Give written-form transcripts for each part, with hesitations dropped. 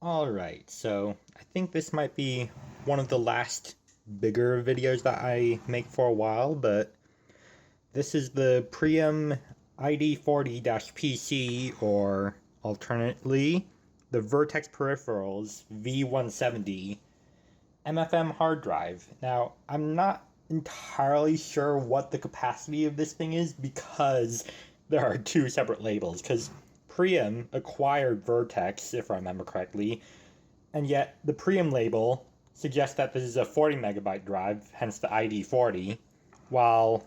Alright, so I think this might be one of the last bigger videos that I make for a while, but this is the Priam ID40-PC, or alternately, the Vertex Peripherals V170 MFM hard drive. Now, I'm not entirely sure what the capacity of this thing is because there are two separate labels, because Priam acquired Vertex, if I remember correctly, and yet the Priam label suggests that this is a 40 megabyte drive, hence the ID40, while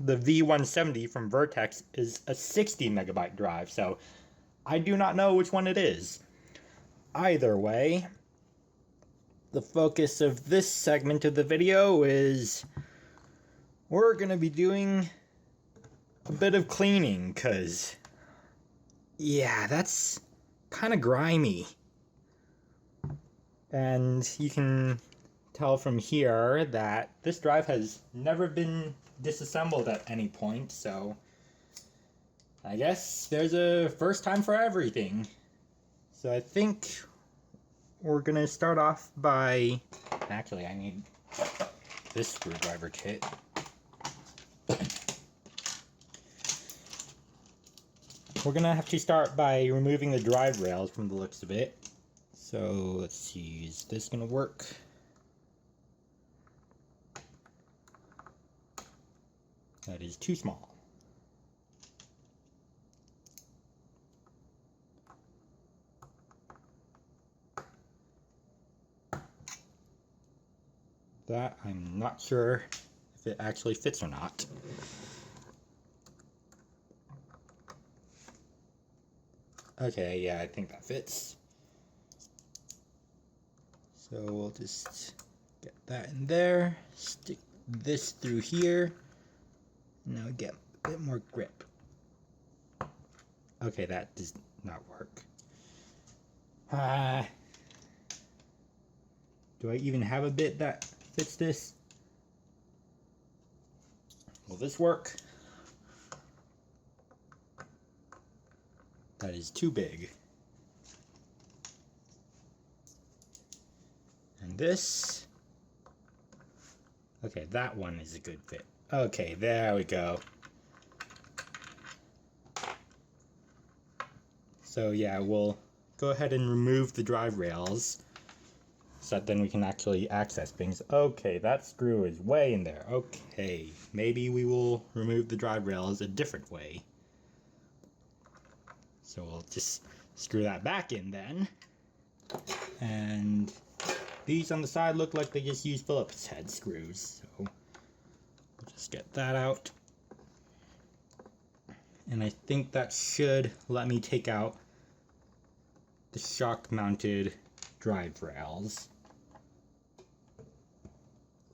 the V170 from Vertex is a 60 megabyte drive, so I do not know which one it is. Either way, the focus of this segment of the video is we're going to be doing a bit of cleaning, because yeah, that's kind of grimy. And you can tell from here that this drive has never been disassembled at any point, so I guess there's a first time for everything. So I think we're gonna start off by... Actually, I need this screwdriver kit. We're gonna have to start by removing the drive rails from the looks of it. So let's see, is this gonna work? That is too small. That I'm not sure if it actually fits or not. Okay, yeah, I think that fits. So we'll just get that in there, stick this through here. Now get a bit more grip. Okay, that does not work. Do I even have a bit that fits this? Will this work? That is too big. And this? Okay, that one is a good fit. Okay, there we go. So yeah, we'll go ahead and remove the drive rails so that then we can actually access things. Okay, that screw is way in there. Okay, maybe we will remove the drive rails a different way. So we'll just screw that back in then. And these on the side look like they just use Phillips head screws. So we'll just get that out. And I think that should let me take out the shock mounted drive rails,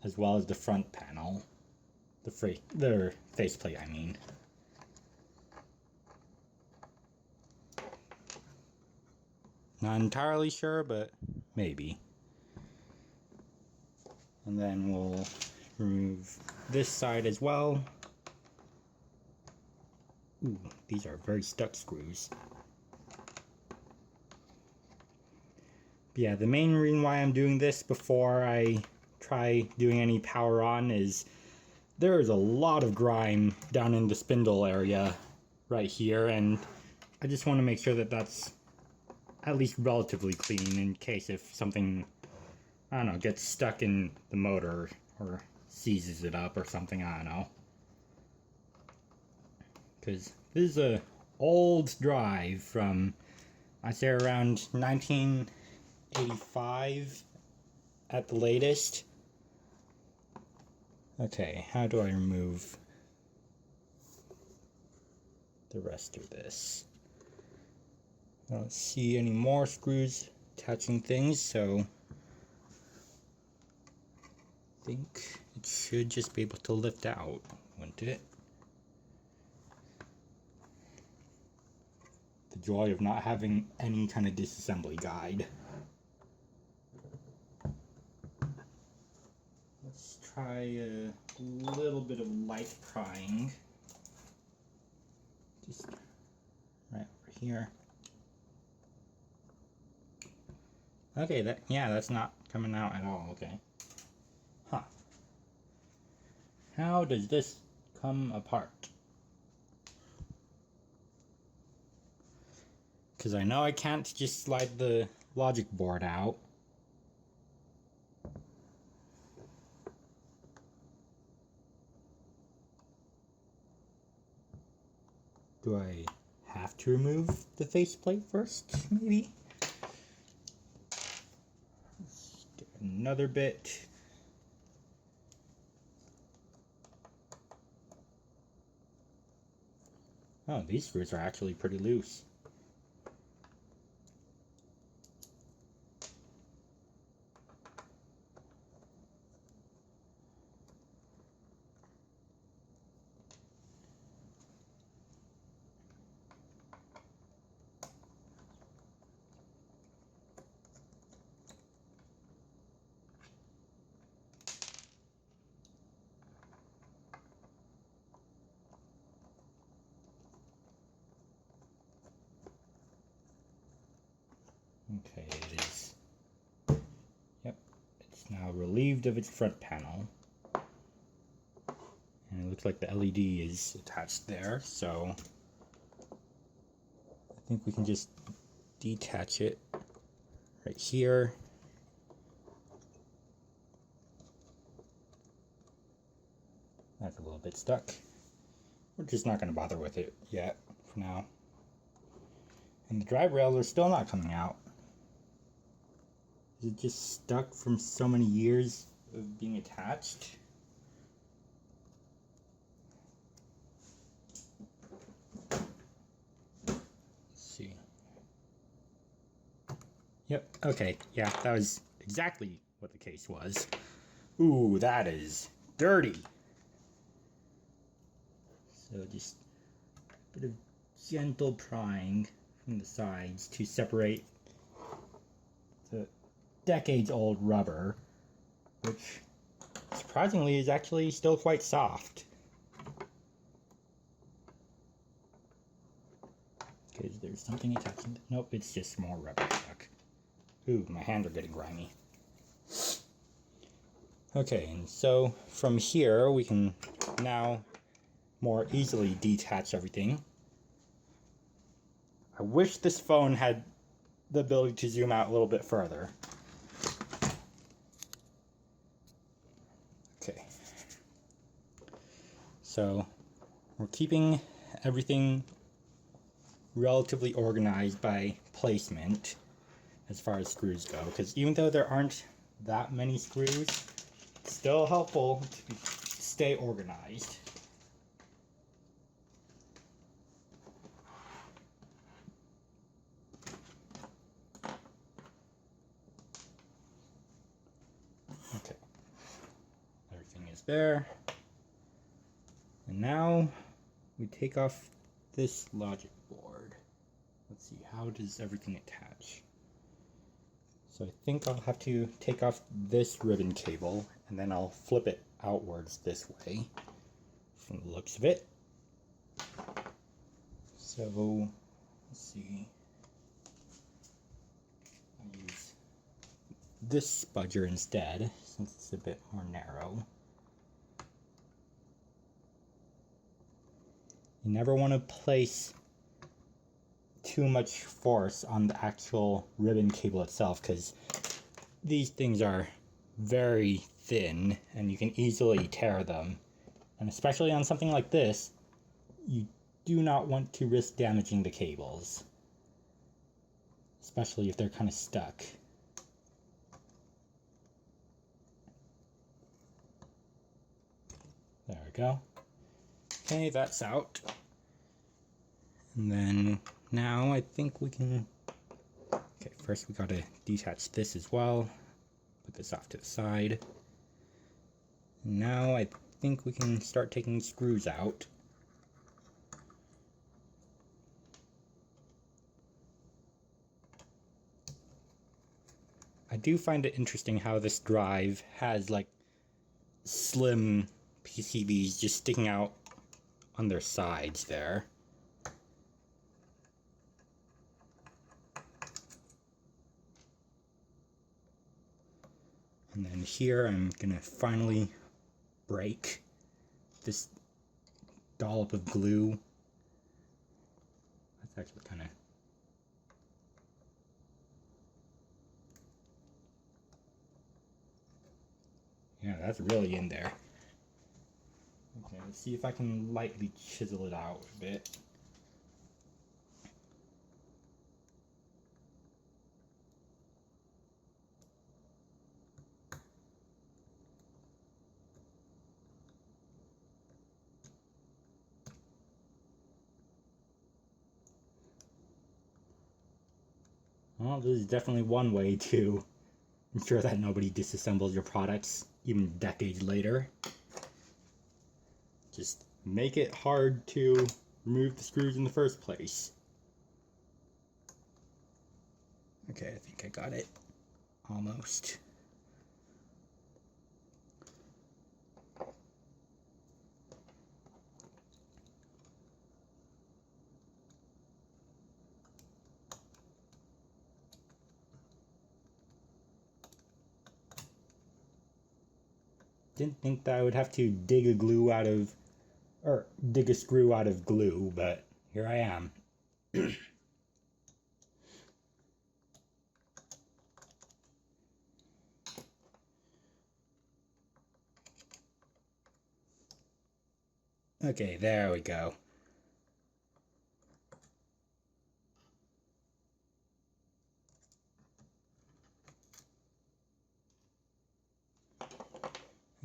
as well as the front panel, the faceplate, I mean. Not entirely sure, but maybe. And then we'll remove this side as well. Ooh, these are very stuck screws. But yeah, the main reason why I'm doing this before I try doing any power on is there is a lot of grime down in the spindle area right here, and I just want to make sure that that's at least relatively clean in case if something, I don't know, gets stuck in the motor or seizes it up or something, I don't know. Because this is a old drive from, I'd say, around 1985 at the latest. Okay, how do I remove the rest of this? I don't see any more screws attaching things, so I think it should just be able to lift out, wouldn't it? The joy of not having any kind of disassembly guide. Let's try a little bit of light prying. Just right over here. Okay, that's not coming out at all, okay. Huh. How does this come apart? Because I know I can't just slide the logic board out. Do I have to remove the faceplate first, maybe? Let's get another bit. Oh, these screws are actually pretty loose. Okay, it is. Yep, it's now relieved of its front panel. And it looks like the LED is attached there, so I think we can just detach it right here. That's a little bit stuck. We're just not going to bother with it yet for now. And the drive rails are still not coming out. Is it just stuck from so many years of being attached? Let's see. Yep, okay, yeah, that was exactly what the case was. Ooh, that is dirty. So just a bit of gentle prying from the sides to separate the decades-old rubber, which surprisingly is actually still quite soft. Okay, there's something attaching. Nope, it's just more rubber stuck. Ooh, my hands are getting grimy. Okay, and so from here we can now more easily detach everything. I wish this phone had the ability to zoom out a little bit further. Okay. So we're keeping everything relatively organized by placement as far as screws go, because even though there aren't that many screws, it's still helpful to stay organized. Okay, everything is there. And now we take off this logic board. Let's see, how does everything attach? So I think I'll have to take off this ribbon cable and then I'll flip it outwards this way from the looks of it. So let's see. I'll use this spudger instead since it's a bit more narrow. You never want to place too much force on the actual ribbon cable itself, because these things are very thin and you can easily tear them. And especially on something like this, you do not want to risk damaging the cables, especially if they're kind of stuck. There we go. Okay, that's out. And then now I think we can, okay, first we gotta detach this as well. Put this off to the side. And now I think we can start taking screws out. I do find it interesting how this drive has like slim PCBs just sticking out on their sides there. And then here I'm gonna finally break this dollop of glue. That's actually kind of... yeah, that's really in there. Okay, let's see if I can lightly chisel it out a bit. Well, this is definitely one way to ensure that nobody disassembles your products even decades later. Just make it hard to remove the screws in the first place. Okay, I think I got it. Almost. Didn't think that I would have to dig a screw out of glue, but here I am. Okay, there we go.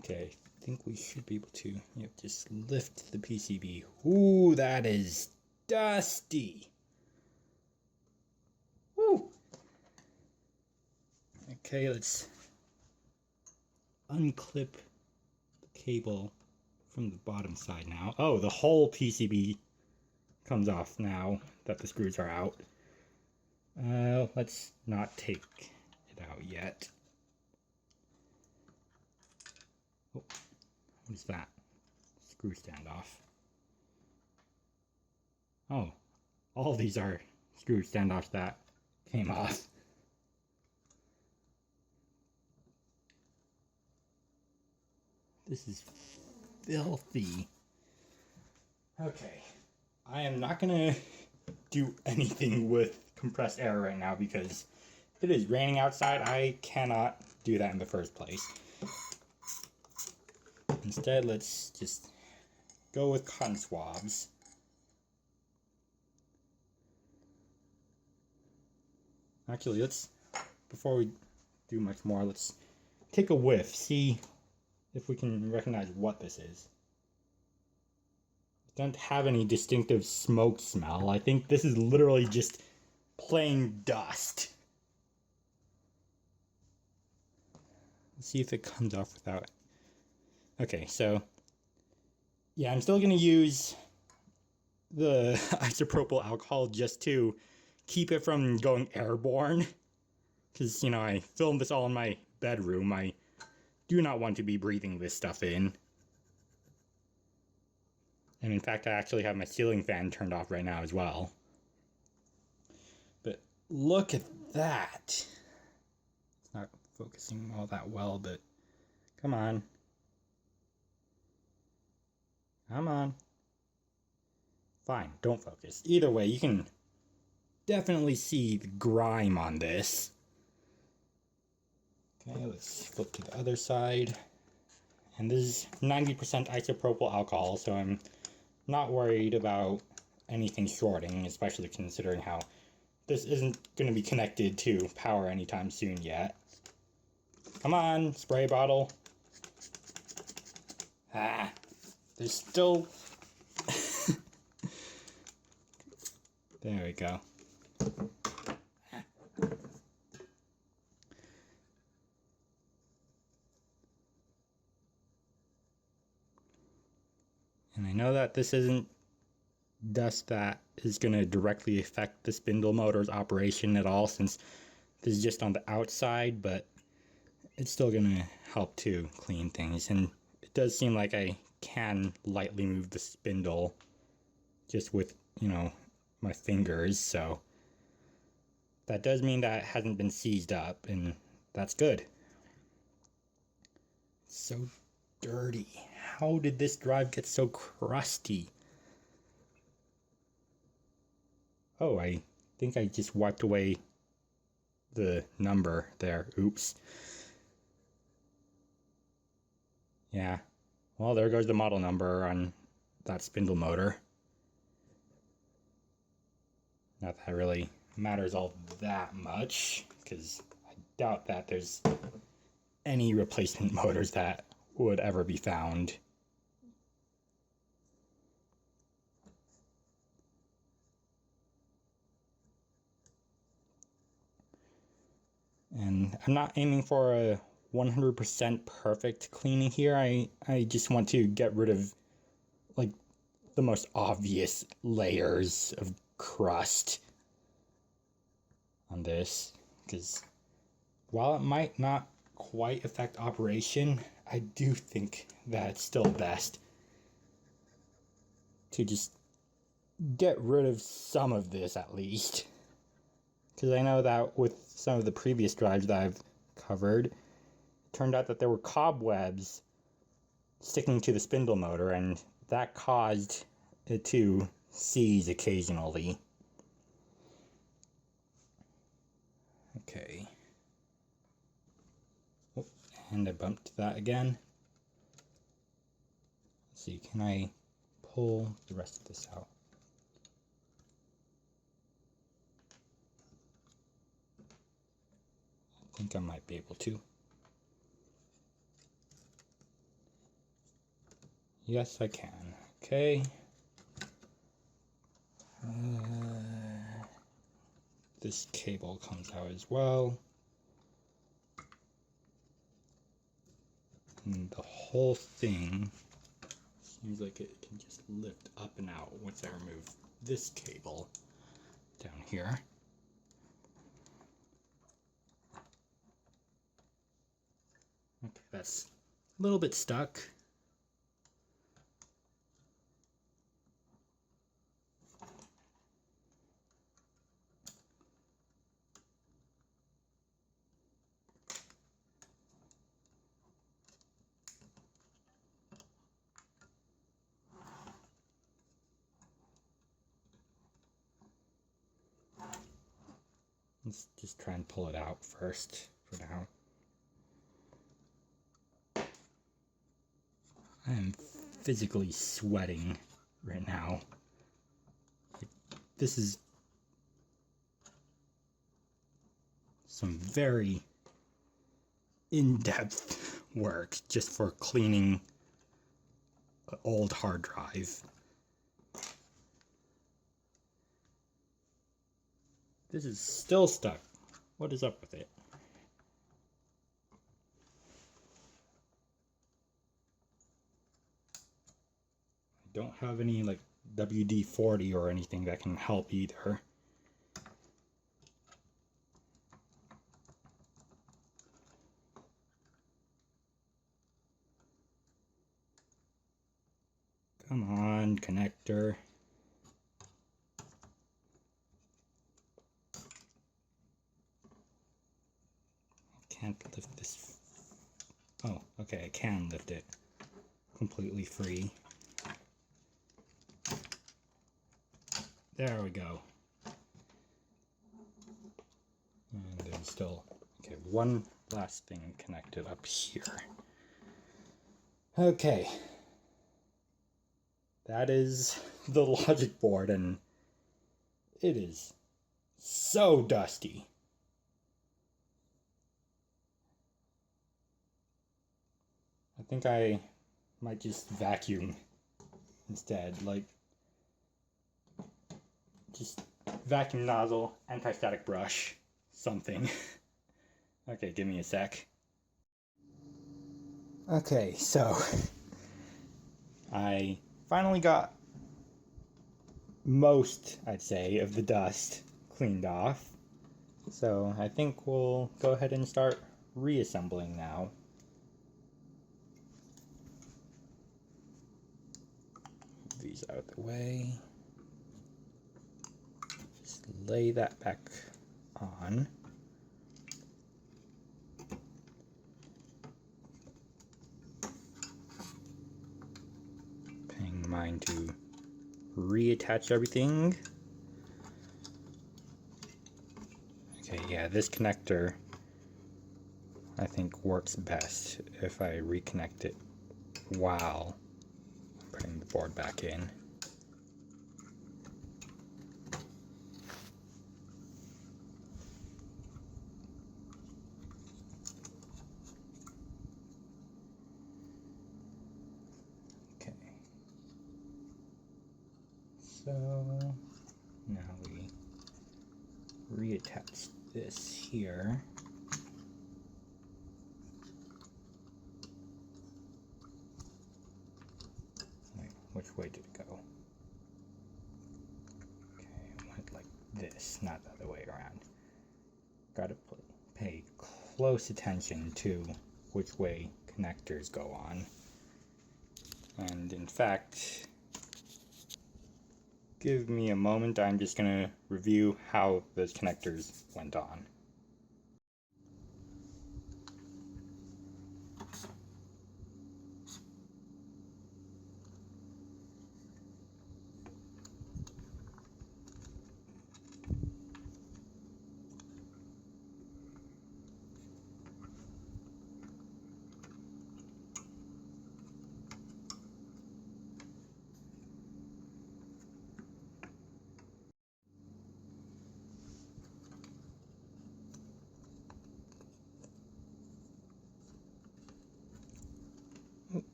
Okay, I think we should be able to just lift the PCB. Ooh, that is dusty. Woo! Okay, let's unclip the cable from the bottom side now. Oh, the whole PCB comes off now that the screws are out. Let's not take it out yet. Oh, what is that? Screw standoff. Oh, all these are screw standoffs that came off. This is filthy. Okay, I am not gonna do anything with compressed air right now because it is raining outside. I cannot do that in the first place. Instead, let's just go with cotton swabs. Actually, before we do much more, let's take a whiff, see if we can recognize what this is. It doesn't have any distinctive smoke smell. I think this is literally just plain dust. Let's see if it comes off without it. Okay, so yeah, I'm still gonna use the isopropyl alcohol just to keep it from going airborne. Because, I filmed this all in my bedroom. I do not want to be breathing this stuff in. And in fact, I actually have my ceiling fan turned off right now as well. But look at that. It's not focusing all that well, but come on. Come on. Fine, don't focus. Either way, you can definitely see the grime on this. Okay, let's flip to the other side. And this is 90% isopropyl alcohol, so I'm not worried about anything shorting, especially considering how this isn't going to be connected to power anytime soon yet. Come on, spray bottle. Ah, there's still... There we go. And I know that this isn't dust that is going to directly affect the spindle motor's operation at all, since this is just on the outside, but it's still going to help to clean things. And it does seem like I can lightly move the spindle just with, my fingers, so that does mean that it hasn't been seized up, and that's good. So dirty. How did this drive get so crusty? Oh, I think I just wiped away the number there. Oops. Yeah. Well, there goes the model number on that spindle motor. Not that really matters all that much, because I doubt that there's any replacement motors that would ever be found. And I'm not aiming for a 100% perfect cleaning here. I just want to get rid of like the most obvious layers of crust on this, because while it might not quite affect operation, I do think that it's still best to just get rid of some of this at least. Because I know that with some of the previous drives that I've covered, it turned out that there were cobwebs sticking to the spindle motor, and that caused it to seize occasionally. Okay. Oh, and I bumped that again. Let's see, can I pull the rest of this out? I think I might be able to. Yes, I can. Okay. This cable comes out as well. And the whole thing seems like it can just lift up and out once I remove this cable down here. Okay, that's a little bit stuck. Let's just try and pull it out first for now. I am physically sweating right now. This is some very in-depth work just for cleaning an old hard drive. This is still stuck. What is up with it? I don't have any like WD-40 or anything that can help either. Come on, connector. Can't lift this. Oh, okay, I can lift it completely free. There we go. And there's still, okay, one last thing connected up here. Okay. That is the logic board, and it is so dusty. I think I might just vacuum instead, like just vacuum nozzle, anti-static brush, something. Okay, give me a sec. Okay, so I finally got most, I'd say, of the dust cleaned off. So I think we'll go ahead and start reassembling now. Move these out of the way. Just lay that back on. going to reattach everything. Okay, yeah, this connector I think works best if I reconnect it while putting the board back in. Okay. So now we reattach this here. Wait, which way did it go? Okay, it went like this, not the other way around. Gotta pay close attention to which way connectors go on. And in fact, give me a moment, I'm just gonna review how those connectors went on.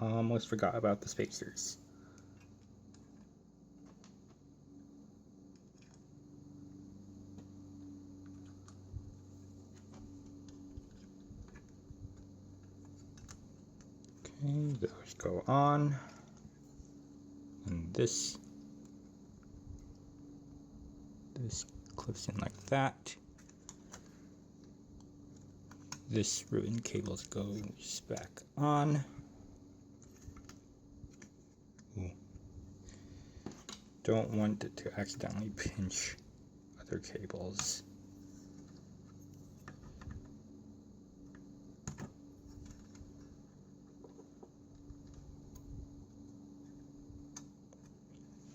Almost forgot about the spacers. Okay, those go on. And this clips in like that. This ribbon cable goes back on. Ooh. Don't want it to accidentally pinch other cables.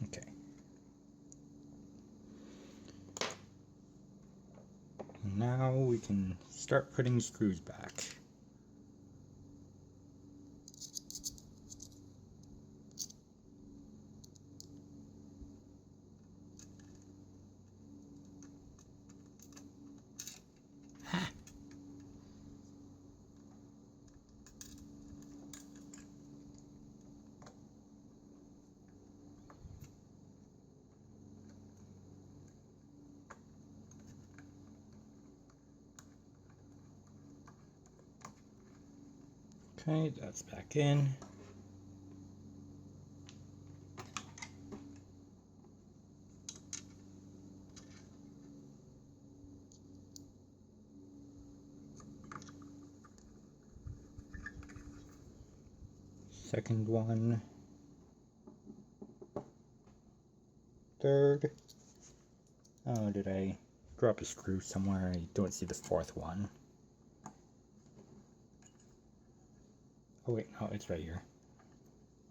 Okay. Now we can start putting screws back. Okay, that's back in. Second one. Third. Oh, did I drop a screw somewhere? I don't see the fourth one. Oh wait, no, it's right here.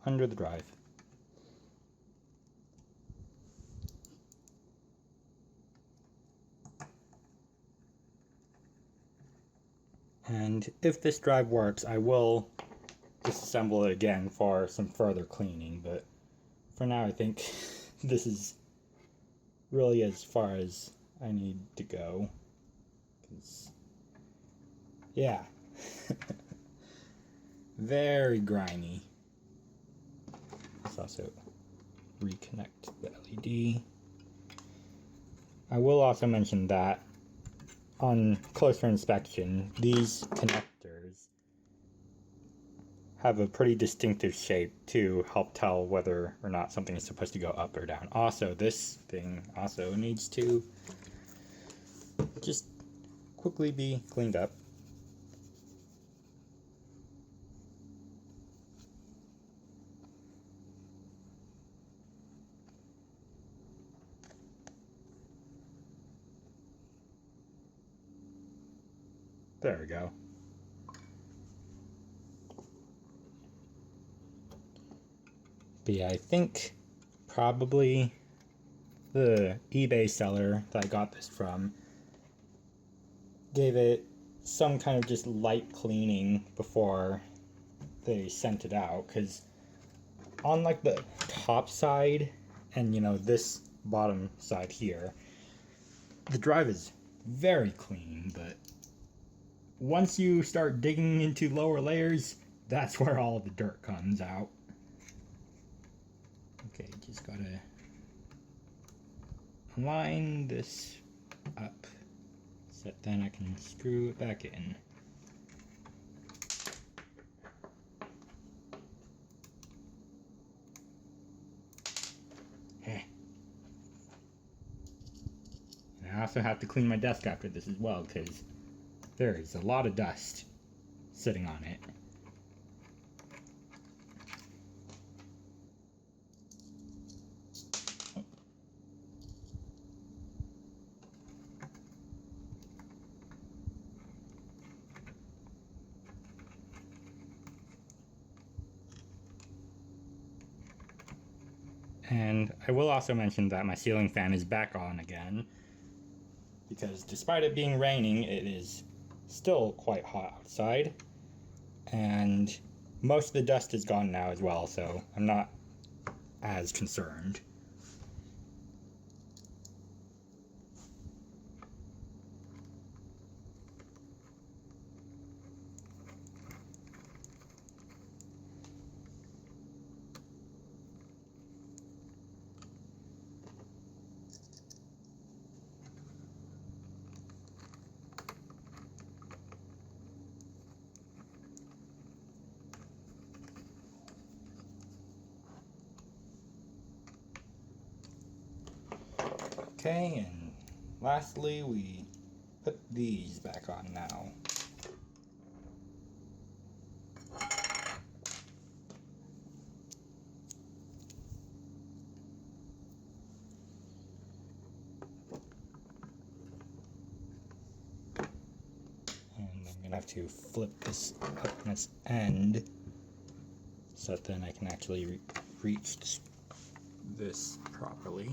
Under the drive. And if this drive works, I will disassemble it again for some further cleaning, but for now I think this is really as far as I need to go. 'Cause, yeah. Very grimy. Let's also reconnect the LED. I will also mention that on closer inspection, these connectors have a pretty distinctive shape to help tell whether or not something is supposed to go up or down. Also, this thing also needs to just quickly be cleaned up. There we go. But yeah, I think probably the eBay seller that I got this from gave it some kind of just light cleaning before they sent it out, because on like the top side and this bottom side here, the drive is very clean, but once you start digging into lower layers, that's where all the dirt comes out. Okay, just gotta line this up so that then I can screw it back in. And I also have to clean my desk after this as well, because there is a lot of dust sitting on it. And I will also mention that my ceiling fan is back on again, because despite it being raining, it is still quite hot outside, and most of the dust is gone now as well, so I'm not as concerned. Okay, and lastly, we put these back on now. And I'm gonna have to flip this up on its end so that then I can actually reach this properly.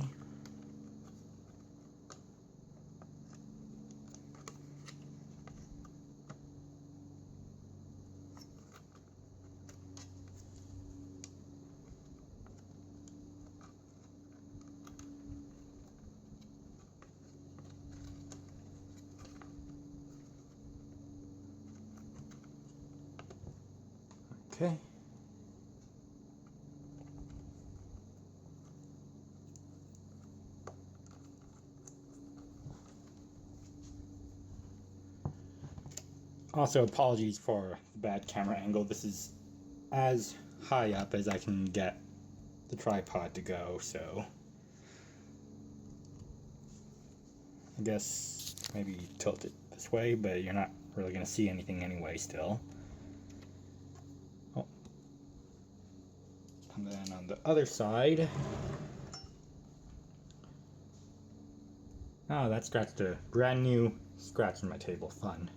Okay. Also, apologies for the bad camera angle. This is as high up as I can get the tripod to go, so I guess maybe tilt it this way, but you're not really going to see anything anyway still. Oh. And then on the other side, oh, that scratched a brand new scratch in my table. Fun.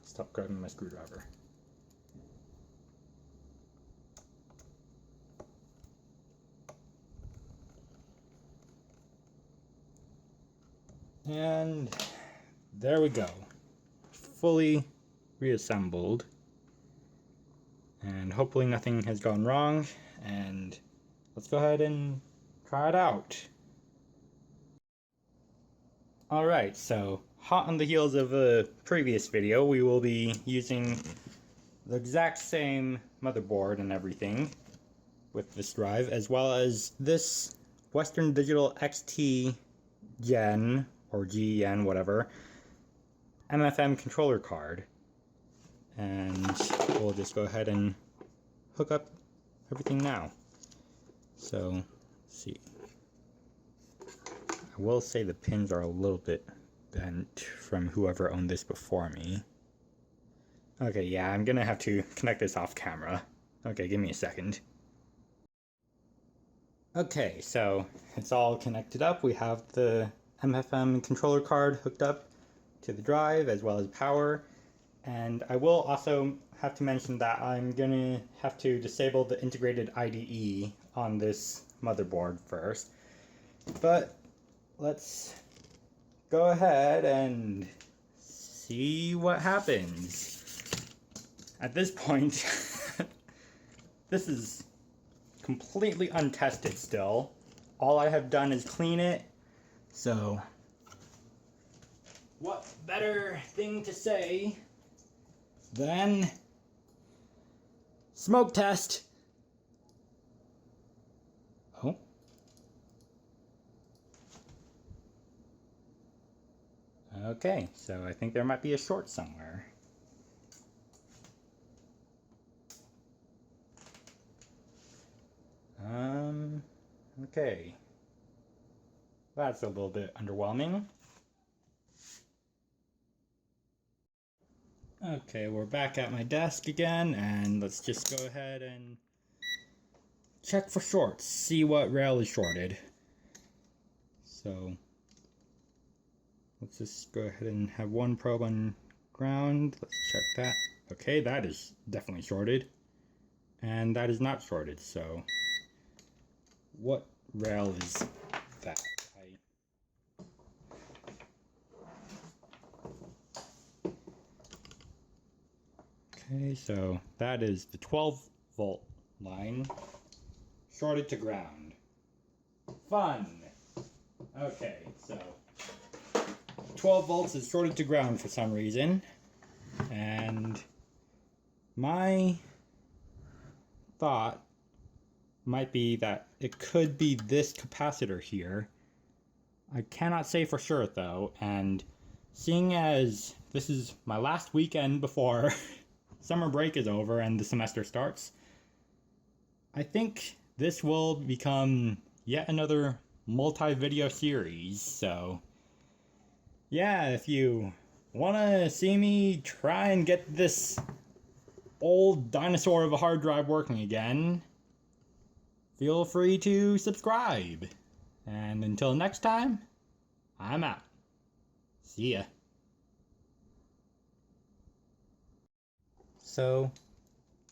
Stop grabbing my screwdriver. And there we go. Fully reassembled. And hopefully nothing has gone wrong. And let's go ahead and try it out. Alright, so hot on the heels of a previous video, we will be using the exact same motherboard and everything with this drive, as well as this Western Digital XT Gen, or GEN, whatever, MFM controller card. And we'll just go ahead and hook up everything now. So, let's see. I will say the pins are a little bit bent from whoever owned this before me. Okay, yeah, I'm gonna have to connect this off camera. Okay, give me a second. Okay, so it's all connected up. We have the MFM controller card hooked up to the drive as well as power. And I will also have to mention that I'm gonna have to disable the integrated IDE on this motherboard first. But let's go ahead and see what happens. At this point, this is completely untested still. All I have done is clean it, so what better thing to say than smoke test? Oh. Okay, so I think there might be a short somewhere. Okay. That's a little bit underwhelming. Okay, we're back at my desk again, and let's just go ahead and check for shorts, see what rail is shorted. So, let's just go ahead and have one probe on ground. Let's check that. Okay, that is definitely shorted. And that is not shorted, so what rail is that? Okay, so that is the 12-volt line shorted to ground. Fun! Okay, so 12 volts is shorted to ground for some reason, and my thought might be that it could be this capacitor here. I cannot say for sure though, and seeing as this is my last weekend before summer break is over and the semester starts, I think this will become yet another multi-video series. So yeah, if you want to see me try and get this old dinosaur of a hard drive working again, feel free to subscribe. And until next time, I'm out. See ya. So,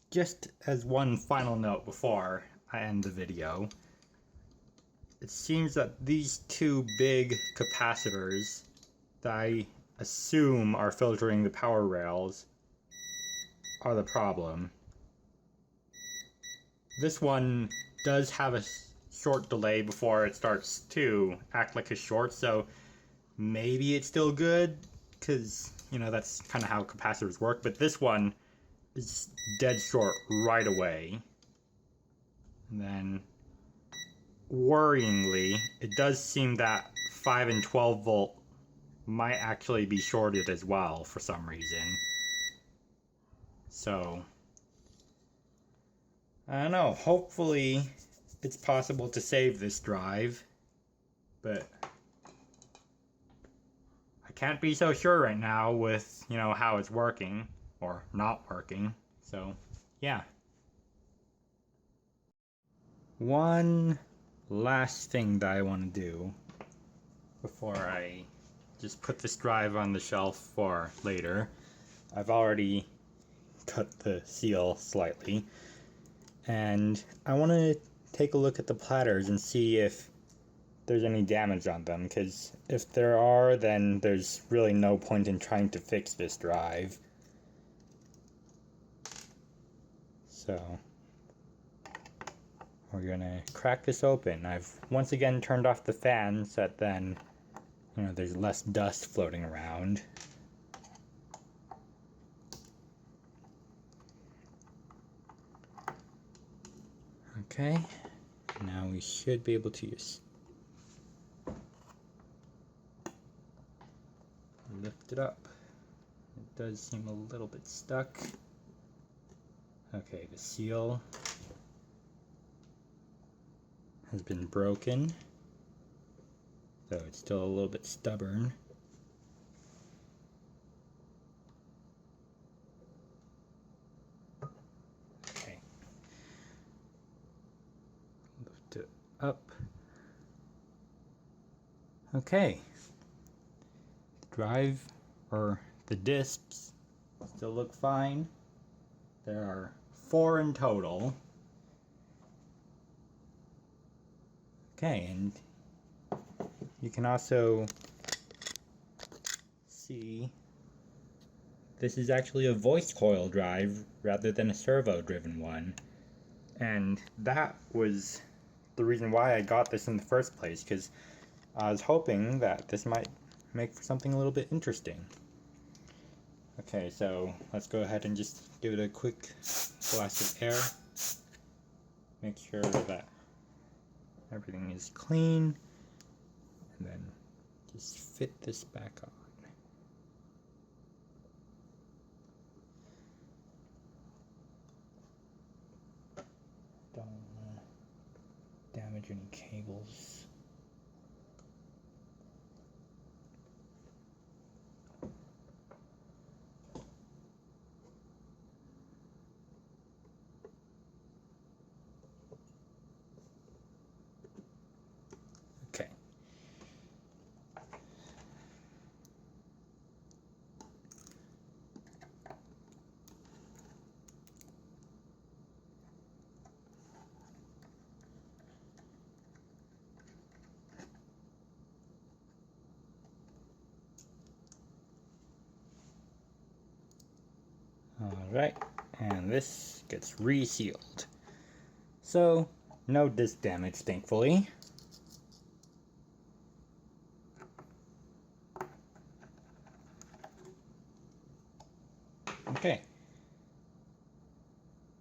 just as one final note before I end the video, it seems that these two big capacitors that I assume are filtering the power rails are the problem. This one does have a short delay before it starts to act like a short, so maybe it's still good, because, you know, that's kind of how capacitors work, but this one is dead short right away. And then, worryingly, it does seem that 5 and 12 volt might actually be shorted as well for some reason. So, I don't know, hopefully it's possible to save this drive, but I can't be so sure right now with, you know, how it's working or not working. So, yeah. One last thing that I want to do before I just put this drive on the shelf for later. I've already cut the seal slightly, and I want to take a look at the platters and see if there's any damage on them, because if there are, then there's really no point in trying to fix this drive. So we're gonna crack this open. I've once again turned off the fan so that then, you know, there's less dust floating around. Okay, now we should be able to use lift it up. It does seem a little bit stuck. Okay, the seal has been broken, though it's still a little bit stubborn. Okay. Lift it up. Okay. Drive, or the discs, still look fine. There are 4 in total. Okay, and you can also see this is actually a voice coil drive rather than a servo driven one. And that was the reason why I got this in the first place, because I was hoping that this might make for something a little bit interesting. Okay, so let's go ahead and just give it a quick blast of air. Make sure that everything is clean, and then just fit this back on. Don't want to damage any cables. Okay. Alright, and this gets resealed. So, no disc damage, thankfully. Okay,